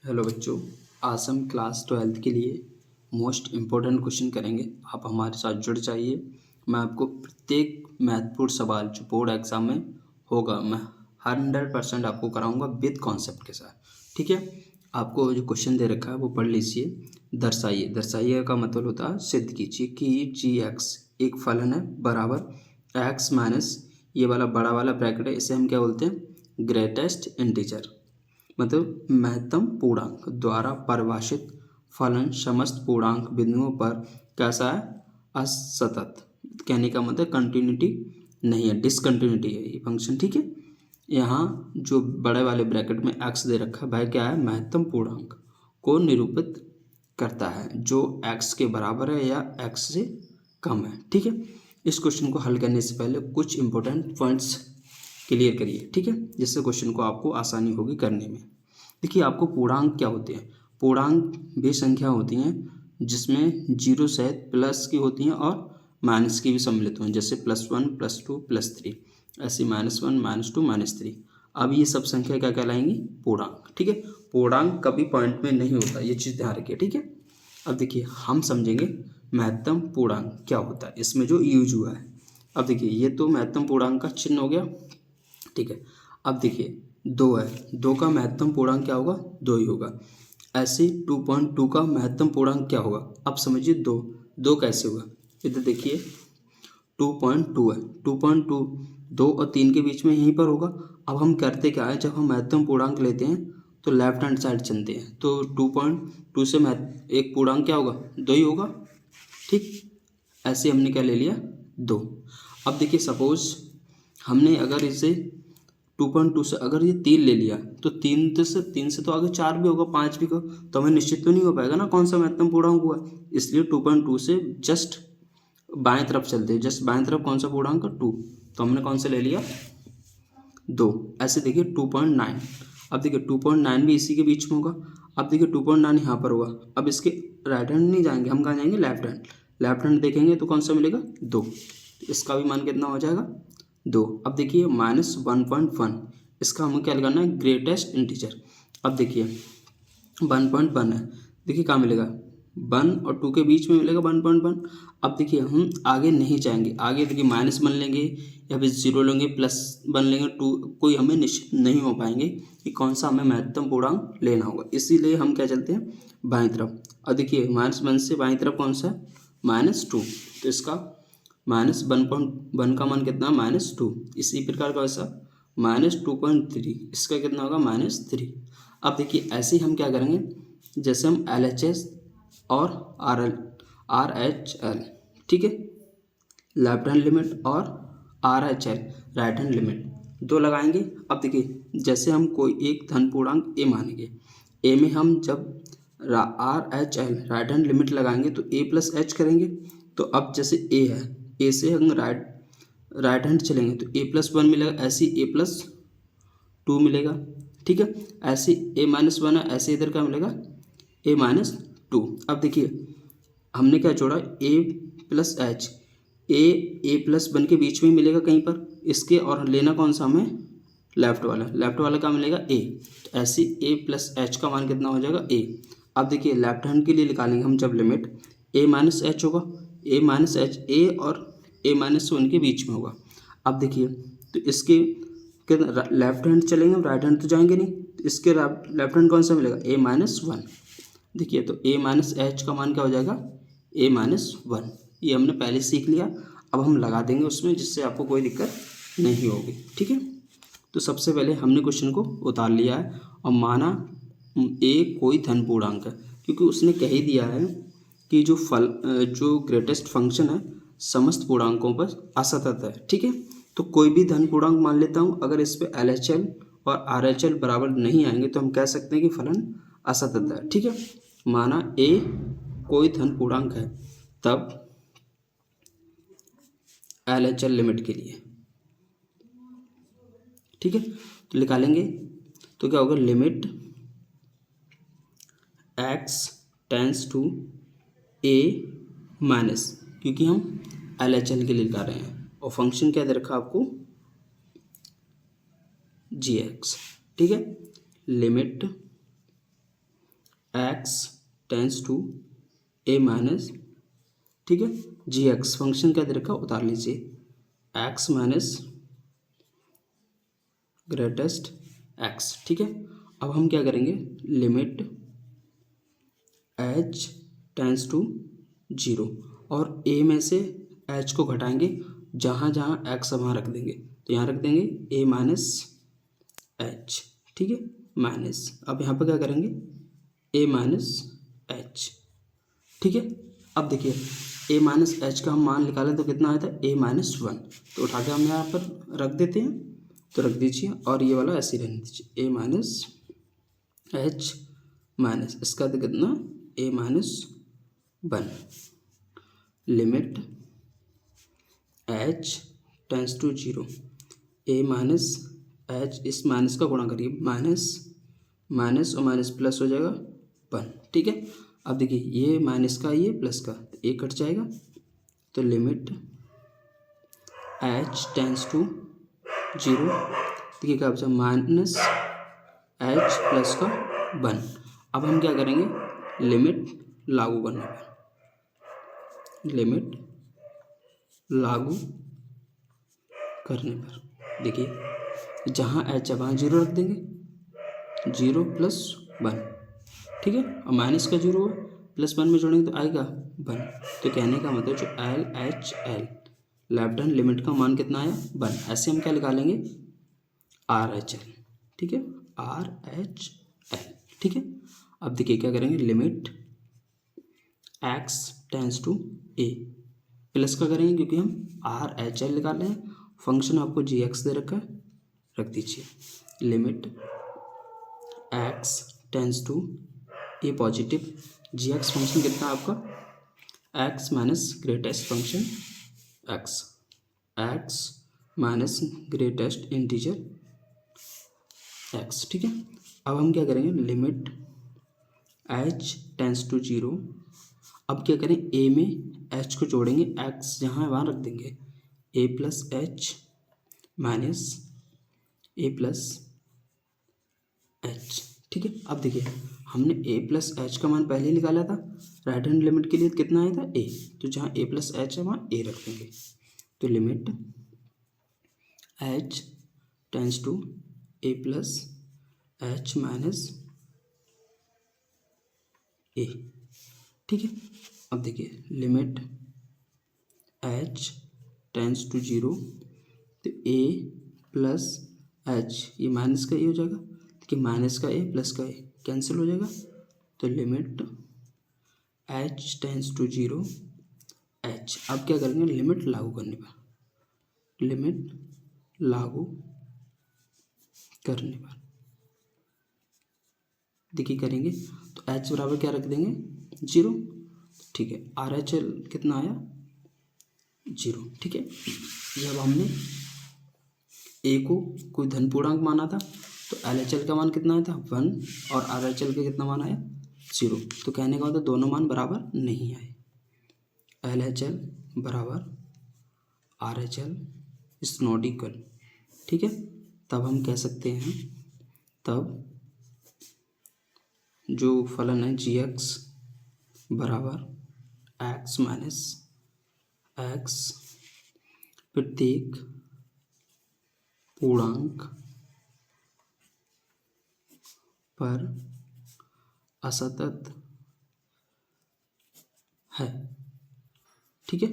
Hello बच्चों, आज हम क्लास 12th के लिए मोस्ट इम्पोर्टेंट क्वेश्चन करेंगे। आप हमारे साथ जुड़ जाइए। मैं आपको प्रत्येक महत्वपूर्ण सवाल जो बोर्ड एग्जाम में होगा मैं 100% आपको कराऊंगा विद कॉन्सेप्ट के साथ। ठीक है, आपको जो क्वेश्चन दे रखा है वो पढ़ लीजिए। दर्शाइए, दर्शाइए का मतलब होता है सिद्ध कीजिए कि जी एक्स एक फलन है बराबर एक्स माइनस ये वाला बड़ा वाला ब्रैकेट है, इसे हम क्या बोलते हैं, ग्रेटेस्ट इंटीजर मतलब महत्तम पूर्णांक द्वारा परिभाषित फलन समस्त पूर्णांक बिंदुओं पर कैसा है, असतत। कहने का मतलब कंटिन्यूटी नहीं है, डिसकंटिन्यूटी है ये फंक्शन। ठीक है, यहाँ जो बड़े वाले ब्रैकेट में एक्स दे रखा है वह क्या है, महत्तम पूर्णांक को निरूपित करता है जो एक्स के बराबर है या एक्स से कम है। ठीक है, इस क्वेश्चन को हल करने से पहले कुछ इंपॉर्टेंट पॉइंट्स क्लियर करिए। ठीक है, जिससे क्वेश्चन को आपको आसानी होगी करने में। देखिए, आपको पूर्णांक क्या होते हैं, पूर्णांक वे संख्या होती हैं जिसमें जीरो सहित प्लस की होती हैं और माइनस की भी सम्मिलित हों, जैसे +1 +2 +3, ऐसे -1 -2 -3। अब ये सब संख्या क्या कहलाएंगी, पूर्णांक। ठीक है, पूर्णांक कभी पॉइंट में नहीं होता, ये चीज़ ध्यान रखिए। ठीक है, अब देखिए हम समझेंगे महत्तम पूर्णांक क्या होता है, इसमें जो यूज हुआ है। अब देखिए ये तो महत्तम पूर्णांक का चिन्ह हो गया। ठीक है, अब देखिए 2 है, 2 का महत्तम पूर्णांक क्या होगा, 2 ही होगा। ऐसे 2.2 का महत्तम पूर्णांक क्या होगा, अब समझिए 2 2 कैसे होगा। इधर देखिए 2.2 है, 2.2 2 और 3 के बीच में यहीं पर होगा। अब हम करते क्या है, जब हम महत्तम पूर्णांक लेते हैं तो लेफ्ट हैंड साइड चलते हैं, तो 2.2 से एक पूर्णांक क्या होगा, 2 ही होगा। ठीक, ऐसे हमने क्या ले लिया, 2। अब देखिए सपोज हमने अगर इसे 2.2 से अगर ये 3 ले लिया तो 3 से तो आगे 4 भी होगा, 5 भी होगा, तो हमें निश्चित तो नहीं हो पाएगा ना कौन सा महत्तम पूर्णांक हुआ। इसलिए 2.2 से जस्ट बाएं तरफ चलते हैं, जस्ट बाएं तरफ कौन सा पूर्णांक, 2, तो हमने कौन सा ले लिया, 2। ऐसे देखिए 2.9, अब देखिए 2.9 भी इसी के बीच में होगा। अब देखिए 2.9 यहाँ पर होगा, अब इसके राइट हैंड नहीं जाएंगे, हम कहाँ जाएंगे, लेफ्ट हैंड। लेफ्ट हैंड देखेंगे तो कौन सा मिलेगा, 2, तो इसका भी मान कितना हो जाएगा, 2। अब देखिए -1.1, इसका हमें क्या लगाना है, ग्रेटेस्ट इंटीजर। अब देखिए 1.1 है, देखिए कहाँ मिलेगा, 1 और 2 के बीच में मिलेगा 1.1। अब देखिए हम आगे नहीं जाएंगे, आगे देखिए -1 लेंगे या फिर 0 लेंगे, +1 लेंगे, 2, कोई हमें निश्चित नहीं हो पाएंगे कि कौन सा हमें महत्तम पूर्णांक लेना होगा। इसीलिए हम क्या चलते हैं, बाईं तरफ। और देखिए -1 से बाईं तरफ कौन सा है, -2, तो इसका -1.1 का मान कितना, -2। इसी प्रकार का वैसा -2.3, इसका कितना होगा, -3। अब देखिए ऐसे ही हम क्या करेंगे, जैसे हम LHS और RHL, ठीक है, लेफ्ट हैंड लिमिट और RHL राइट हैंड लिमिट, दो लगाएंगे। अब देखिए जैसे हम कोई एक धन पूर्णांक ए मानेंगे, ए में हम जब RHL राइट हैंड लिमिट लगाएंगे तो A+H करेंगे। तो अब जैसे ए है, ए से हम राइट हैंड चलेंगे तो A+1 मिलेगा, ऐसे A+2 मिलेगा। ठीक है, ऐसे A-1 है, ऐसे इधर क्या मिलेगा, A-2। अब देखिए हमने क्या जोड़ा, A+H, A+1 के बीच में मिलेगा कहीं पर इसके, और लेना कौन सा हमें, लेफ्ट वाला। लेफ्ट वाला क्या मिलेगा, A, तो ऐसे A+H का मान कितना हो जाएगा, A। अब देखिए लेफ्ट हैंड के लिए निकालेंगे हम जब लिमिट, A-H होगा, A-H A और A-1 के बीच में होगा। अब देखिए तो इसके लेफ्ट हैंड चलेंगे, राइट हैंड तो जाएंगे नहीं, तो इसके लेफ्ट हैंड कौन सा मिलेगा, A-1। देखिए तो A-H का मान क्या हो जाएगा, A-1। ये हमने पहले सीख लिया, अब हम लगा देंगे उसमें, जिससे आपको कोई दिक्कत नहीं होगी। ठीक है, तो सबसे पहले हमने क्वेश्चन को उतार लिया है और माना ए कोई धन पूर्णांक है, क्योंकि उसने कह ही दिया है कि जो ग्रेटेस्ट फंक्शन है समस्त पूर्णांकों पर असतत है। ठीक है, तो कोई भी धन पूर्णांक मान लेता हूँ, अगर इस पे LHL और RHL बराबर नहीं आएंगे तो हम कह सकते हैं कि फलन असतत है। ठीक है, माना ए कोई धन पूर्णांक है, तब LHL लिमिट के लिए, ठीक है, तो निकालेंगे तो क्या होगा, limit x tends to a minus, क्योंकि हम LHL के लिए निकाल रहे हैं, और फंक्शन क्या दे रखा आपको, gx। ठीक है, limit x tends to a minus, ठीक है, जी एक्स फंक्शन क्या दे रखा उतार लीजिए, एक्स माइनस ग्रेटेस्ट एक्स, ठीक है। अब हम क्या करेंगे, limit h tends to zero, और ए में से एच को घटाएंगे, जहाँ जहाँ एक्स वहाँ रख देंगे, तो यहाँ रख देंगे ए माइनस एच, ठीक है, माइनस। अब यहाँ पर क्या करेंगे, ए माइनस एच, ठीक है। अब देखिए ए माइनस एच का हम मान निकालें तो कितना आया था, ए माइनस वन, तो उठा के हम यहाँ पर रख देते हैं, तो रख दीजिए, और ये वाला ऐसे ही रहने दीजिए, ए माइनस एच माइनस इसका तो कितना, a minus one, limit h tends to zero, a minus h, इस माइनस का गुणा करिए, माइनस माइनस और माइनस प्लस हो जाएगा वन, ठीक है। अब देखिए ये माइनस का ये प्लस का, तो ए कट जाएगा, तो limit h tends to zero, देखिए क्या बचा, माइनस एच प्लस का वन। अब हम क्या करेंगे, लिमिट लागू करने पर, लिमिट लागू करने पर देखिए जहाँ एच है वहाँ जीरो रख देंगे, जीरो प्लस वन, ठीक है, और माइनस का जीरो प्लस वन में जोड़ेंगे तो आएगा वन, तो कहने का मतलब जो L H L left hand limit का मान कितना आया, वन। ऐसे हम क्या निकालेंगे, आर एच एल, ठीक है, आर एच एल, ठीक है। अब देखिए क्या करेंगे, limit x tends to a, plus का करेंगे क्योंकि हम आर एच एल निकाल रहे हैं, फंक्शन आपको जी एक्स दे रखा है, रख दीजिए, limit x tends to a positive, g x function कितना है आपका, x minus greatest function x, x minus greatest integer x, ठीक है। अब हम क्या करेंगे, limit h tends to zero, अब क्या करें, ए में एच को जोड़ेंगे, एक्स जहाँ है वहाँ रख देंगे, ए प्लस एच माइनस ए प्लस एच, ठीक है। अब देखिए हमने ए प्लस एच का मान पहले ही निकाला था, राइट हैंड लिमिट के लिए कितना आया था, ए, तो जहाँ ए प्लस एच है वहाँ ए रख देंगे, तो limit h tends to a plus h minus a, ठीक है। अब देखिए limit h tends to zero, तो ए प्लस एच, ये माइनस का ए हो जाएगा, कि माइनस का ए प्लस का ए कैंसिल हो जाएगा, तो limit h tends to zero h. अब क्या करेंगे, लिमिट लागू करने पर, लिमिट लागू करने पर देखिए करेंगे, तो एच बराबर क्या रख देंगे, जीरो, ठीक है, आर एच एल कितना आया, जीरो, ठीक है। जब हमने ए को कोई धन पूर्णांक माना था, तो एल एच एल का मान कितना आया था, वन, और आर एच एल का कितना मान आया, जीरो, तो कहने का मतलब दोनों मान बराबर नहीं आए, एल एच एल बराबर R H L is not equal, ठीक है। तब हम कह सकते हैं, तब जो फलन है जी एक्स बराबर एक्स माइनस एक्स प्रत्येक पूर्णांक पर असतत है, ठीक है।